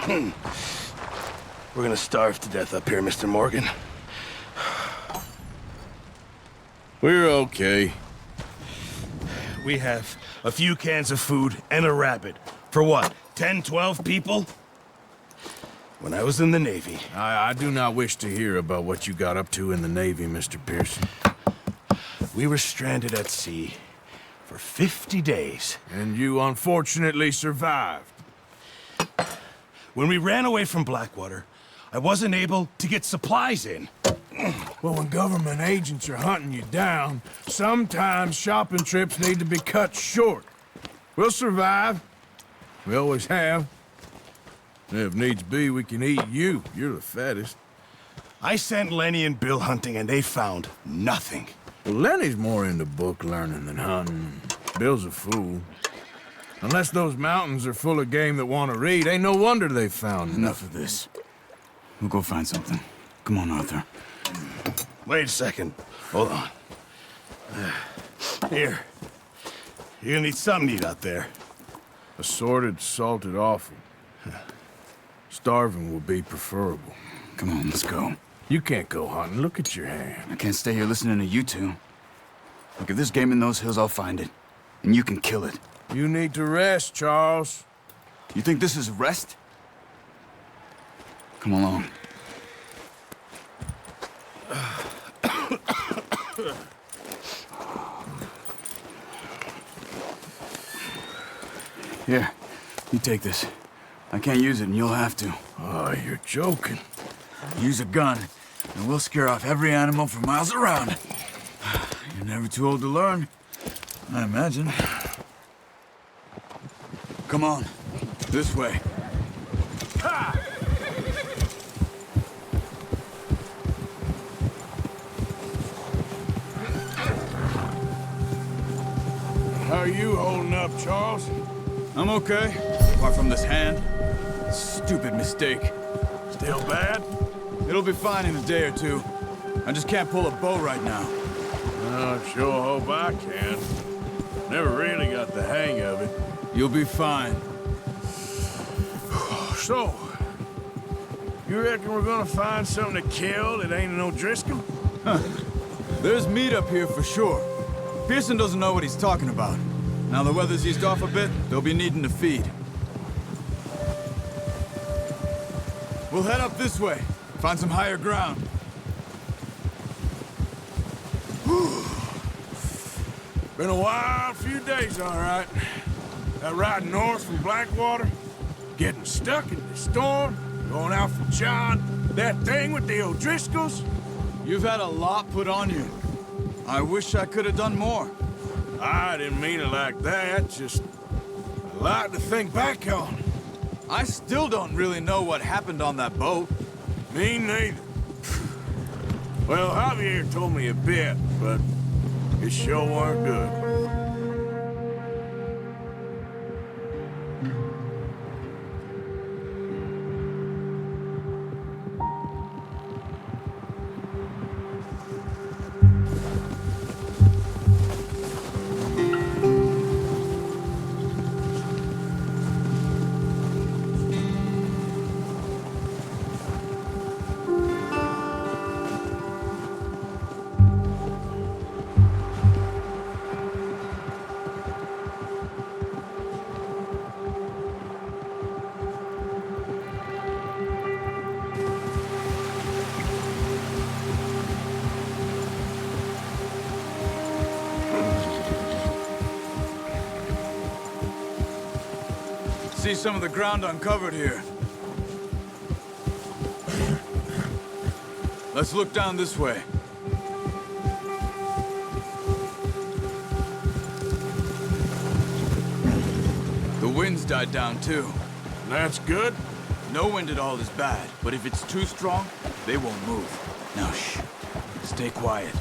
We're gonna starve to death up here, Mr. Morgan. We're okay. We have a few cans of food and a rabbit. For what, 10, 12 people? When I was in the Navy... I do not wish to hear about what you got up to in the Navy, Mr. Pearson. We were stranded at sea for 50 days. And you unfortunately survived. When we ran away from Blackwater, I wasn't able to get supplies in. Well, when government agents are hunting you down, sometimes shopping trips need to be cut short. We'll survive. We always have. And if needs be, we can eat you. You're the fattest. I sent Lenny and Bill hunting, and they found nothing. Well, Lenny's more into book learning than hunting. Bill's a fool. Unless those mountains are full of game that want to read, ain't no wonder they found Enough of this. We'll go find something. Come on, Arthur. Wait a second. Hold on. Here. You're gonna need something to eat out there. Assorted, salted offal. Starving will be preferable. Come on, let's go. You can't go hunting. Look at your hand. I can't stay here listening to you two. Look, if there's game in those hills, I'll find it. And you can kill it. You need to rest, Charles. You think this is rest? Come along. Here, you take this. I can't use it, and you'll have to. Oh, you're joking. Use a gun, and we'll scare off every animal for miles around. You're never too old to learn, I imagine. Come on, this way. Ha! How are you holding up, Charles? I'm okay, apart from this hand. Stupid mistake. Still bad? It'll be fine in a day or two. I just can't pull a bow right now. I sure hope I can. Never really got the hang of it. You'll be fine. So, you reckon we're gonna find something to kill that ain't no Driscoll? There's meat up here for sure. Pearson doesn't know what he's talking about. Now the weather's eased off a bit, they'll be needing to feed. We'll head up this way, find some higher ground. Been a wild few days, all right. That ride north from Blackwater, getting stuck in the storm, going out for John, that thing with the O'Driscolls. You've had a lot put on you. I wish I could have done more. I didn't mean it like that, just a lot to think back on. I still don't really know what happened on that boat. Me neither. Well, Javier told me a bit, but it sure weren't good. See some of the ground uncovered here. Let's look down this way. The wind's died down too. That's good. No wind at all is bad, but if it's too strong, they won't move. Now shh. Stay quiet.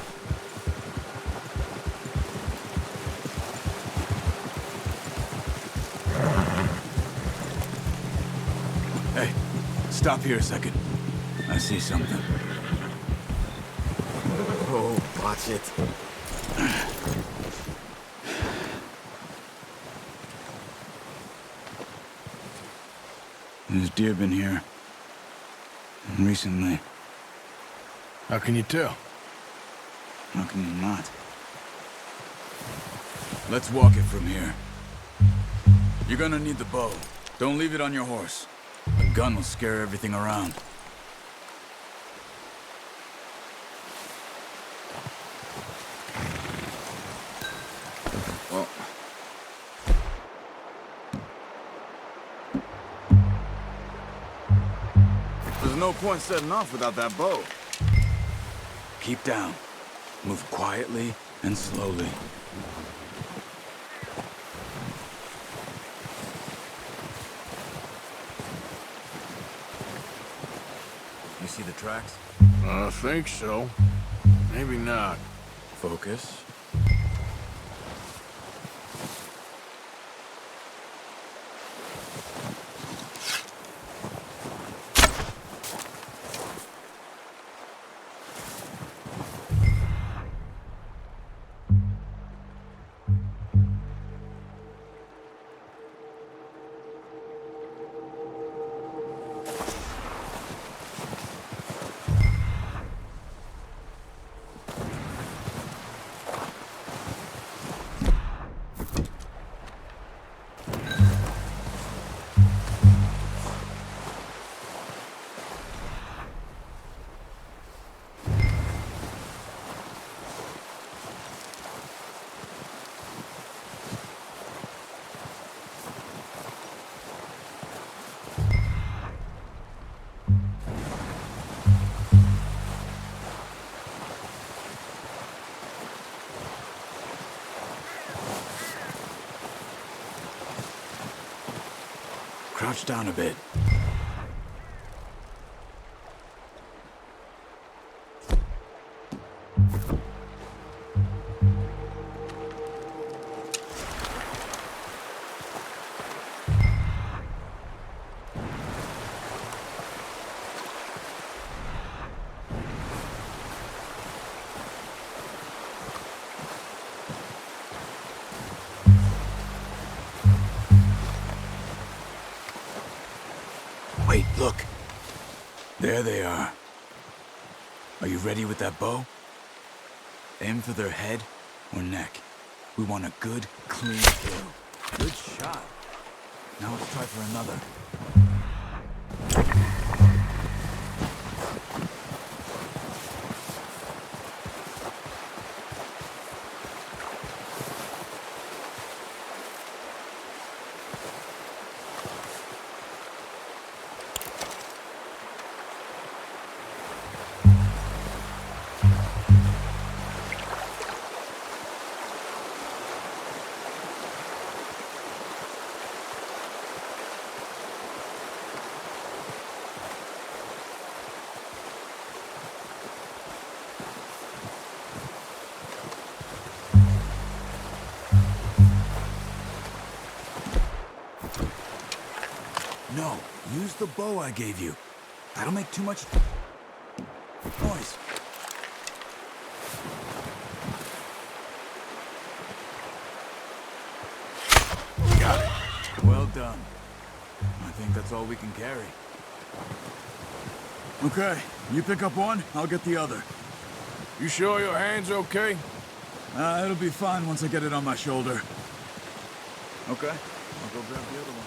Hey, stop here a second. I see something. Oh, watch it. There's deer been here. Recently. How can you tell? How can you not? Let's walk it from here. You're gonna need the bow. Don't leave it on your horse. A gun will scare everything around. Well, there's no point setting off without that bow. Keep down. Move quietly and slowly. You see the tracks? I think so. Maybe not. Focus. Crouch down a bit. Wait, look. There they are. Are you ready with that bow? Aim for their head or neck. We want a good, clean kill. Good shot. Now let's try for another. No, use the bow I gave you. That'll make too much noise. Got it. Well done. I think that's all we can carry. Okay, you pick up one, I'll get the other. You sure your hand's okay? It'll be fine once I get it on my shoulder. Okay, I'll go grab the other one.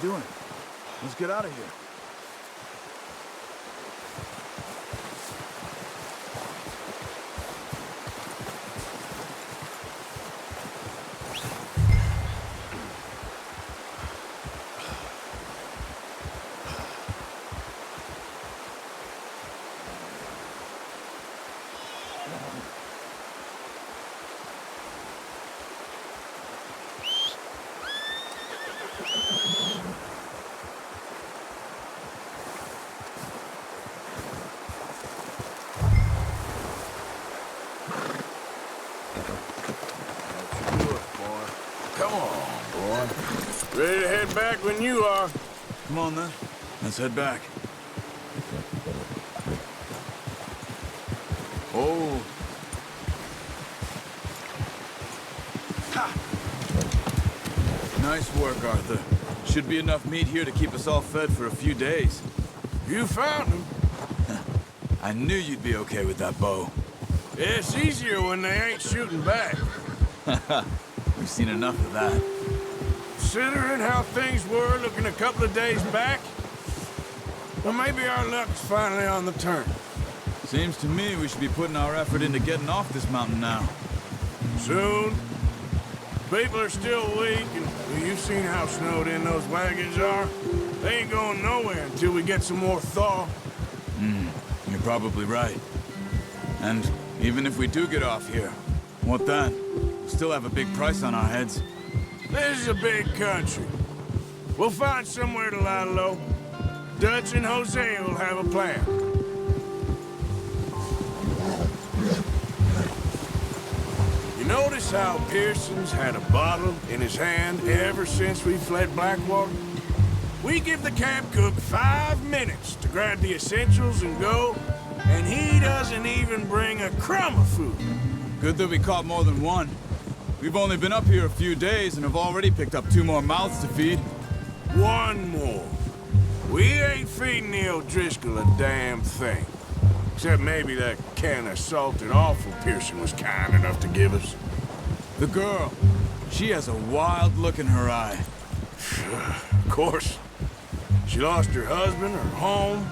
doing? Let's get out of here. Come on, boy. Ready to head back when you are. Come on, then. Let's head back. Oh. Ha! Nice work, Arthur. Should be enough meat here to keep us all fed for a few days. You found him. I knew you'd be okay with that bow. It's easier when they ain't shooting back. We've seen enough of that. Considering how things were looking a couple of days back, well, maybe our luck's finally on the turn. Seems to me we should be putting our effort into getting off this mountain now. Soon. People are still weak, and well, you've seen how snowed in those wagons are. They ain't going nowhere until we get some more thaw. You're probably right. And even if we do get off here, what then? We still have a big price on our heads. This is a big country. We'll find somewhere to lie low. Dutch and Jose will have a plan. You notice how Pearson's had a bottle in his hand ever since we fled Blackwater? We give the camp cook 5 minutes to grab the essentials and go, and he doesn't even bring a crumb of food. Good that we caught more than one. We've only been up here a few days and have already picked up 2 more mouths to feed. One more. We ain't feeding the O'Driscoll a damn thing. Except maybe that can of salted offal Pearson was kind enough to give us. The girl, she has a wild look in her eye. Of course. She lost her husband, her home,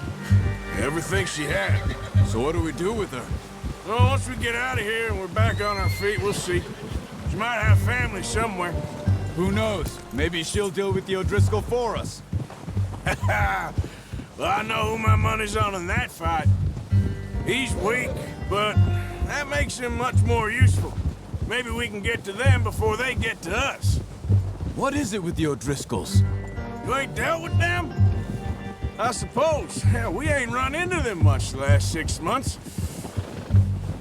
everything she had. So what do we do with her? Well, once we get out of here and we're back on our feet, we'll see. She might have family somewhere. Who knows? Maybe she'll deal with the O'Driscoll for us. Well, I know who my money's on in that fight. He's weak, but that makes him much more useful. Maybe we can get to them before they get to us. What is it with the O'Driscolls? You ain't dealt with them? I suppose. Hell, we ain't run into them much the last 6 months.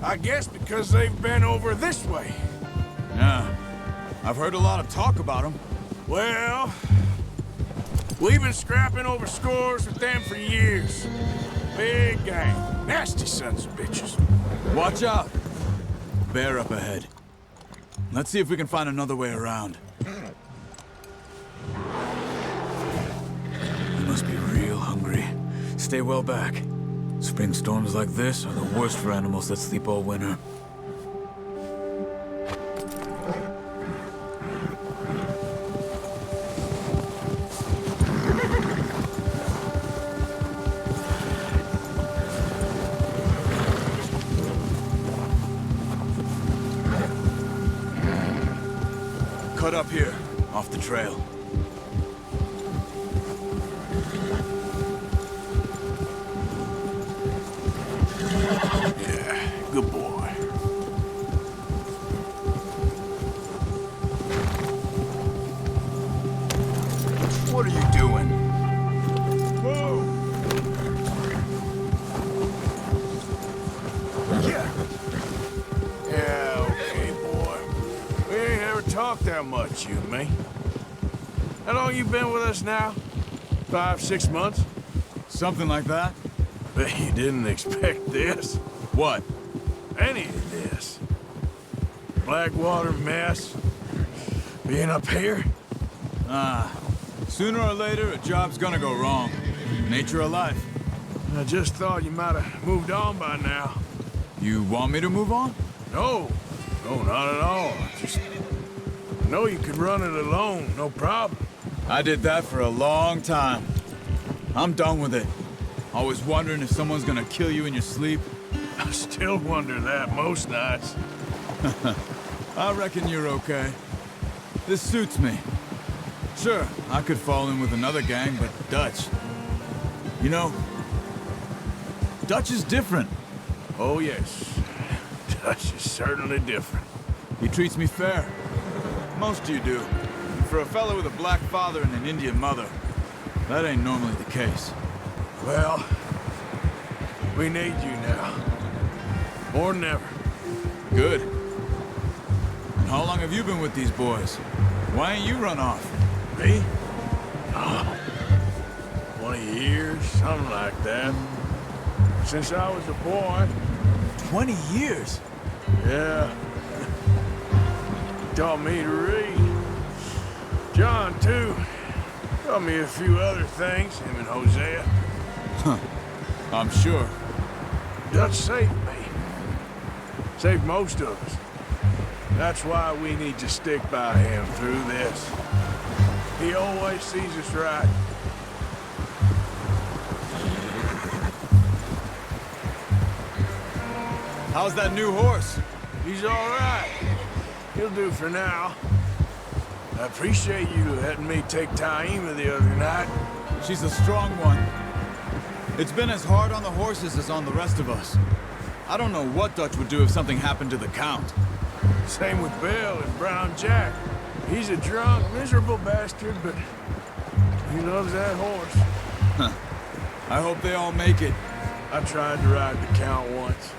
I guess because they've been over this way. Yeah. I've heard a lot of talk about them. Well, we've been scrapping over scores with them for years. Big gang. Nasty sons of bitches. Watch out. Bear up ahead. Let's see if we can find another way around. You must be real hungry. Stay well back. Spring storms like this are the worst for animals that sleep all winter. Cut up here, off the trail. Yeah, good boy. What are you doing? Whoa! Yeah, okay, boy. We ain't ever talked that much, you and me. How long you been with us now? 5, 6 months? Something like that? Bet you didn't expect this. What? Any of this. Blackwater mess. Being up here? Sooner or later, a job's gonna go wrong. Nature of life. I just thought you might have moved on by now. You want me to move on? No. No, not at all. I know you could run it alone, no problem. I did that for a long time. I'm done with it. Always wondering if someone's gonna kill you in your sleep. I still wonder that most nights. I reckon you're okay. This suits me. Sure, I could fall in with another gang, but Dutch... You know, Dutch is different. Oh, yes. Dutch is certainly different. He treats me fair. Most of you do. And for a fellow with a black father and an Indian mother, that ain't normally the case. Well, we need you now. More than ever. Good. And how long have you been with these boys? Why ain't you run off? Me? Oh, 20 years, something like that. Since I was a boy. 20 years? Yeah. Taught me to read. John, too. Taught me a few other things, him and Hosea. Huh. I'm sure. Dutch saved me. Saved most of us. That's why we need to stick by him through this. He always sees us right. How's that new horse? He's all right. He'll do for now. I appreciate you letting me take Taima the other night. She's a strong one. It's been as hard on the horses as on the rest of us. I don't know what Dutch would do if something happened to the Count. Same with Bill and Brown Jack. He's a drunk, miserable bastard, but he loves that horse. Huh. I hope they all make it. I tried to ride the Count once.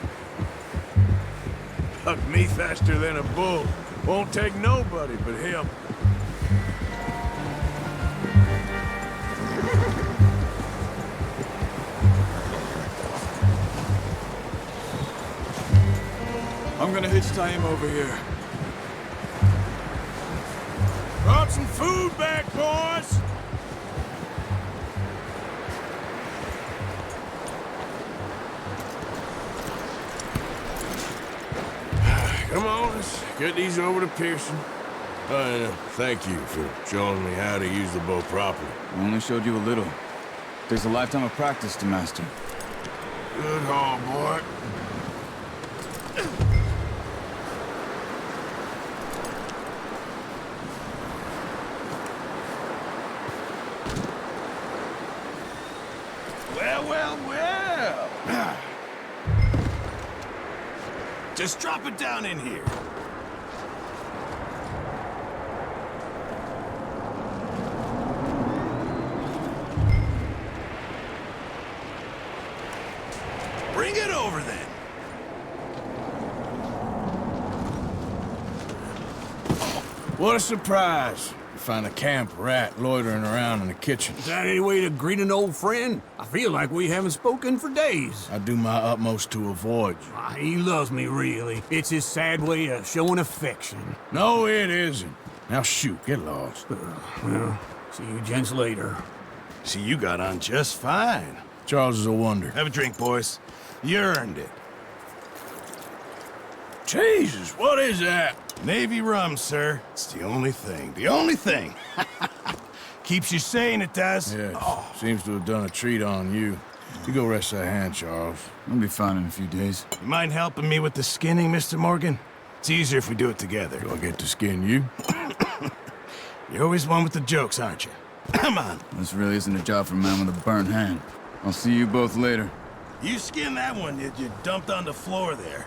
Bucked me faster than a bull. Won't take nobody but him. I'm gonna hitch Taima over here. Brought some food back, boys! Come on, let's get these over to Pearson. Thank you for showing me how to use the bow properly. I only showed you a little. There's a lifetime of practice to master. Good haul, boy. Well. Just drop it down in here. Bring it over then. What a surprise. You find a camp rat loitering around in the kitchen. Is that any way to greet an old friend? I feel like we haven't spoken for days. I do my utmost to avoid you. He loves me, really. It's his sad way of showing affection. No, it isn't. Now shoot, get lost. Well, see you gents later. See, you got on just fine. Charles is a wonder. Have a drink, boys. You earned it. Jesus, what is that? Navy rum, sir. It's the only thing. The only thing. Keeps you sane, it does. Yes, seems to have done a treat on you. You go rest that hand, Charles. I'll be fine in a few days. You mind helping me with the skinning, Mr. Morgan? It's easier if we do it together. Do I get to skin you? You're always one with the jokes, aren't you? Come on. This really isn't a job for a man with a burnt hand. I'll see you both later. You skinned that one that you dumped on the floor there.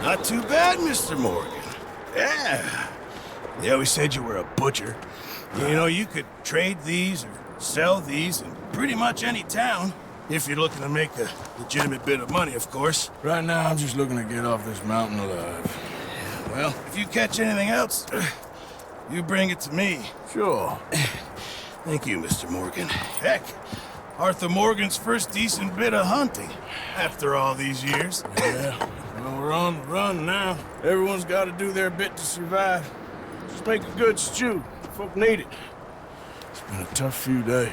Not too bad, Mr. Morgan. Yeah. They always said you were a butcher. You know, you could trade these or sell these in pretty much any town. If you're looking to make a legitimate bit of money, of course. Right now, I'm just looking to get off this mountain alive. Well, if you catch anything else, you bring it to me. Sure. Thank you, Mr. Morgan. Heck, Arthur Morgan's first decent bit of hunting after all these years. Yeah, well, We're on the run now. Everyone's got to do their bit to survive. Just make a good stew. Folk need it. It's been a tough few days.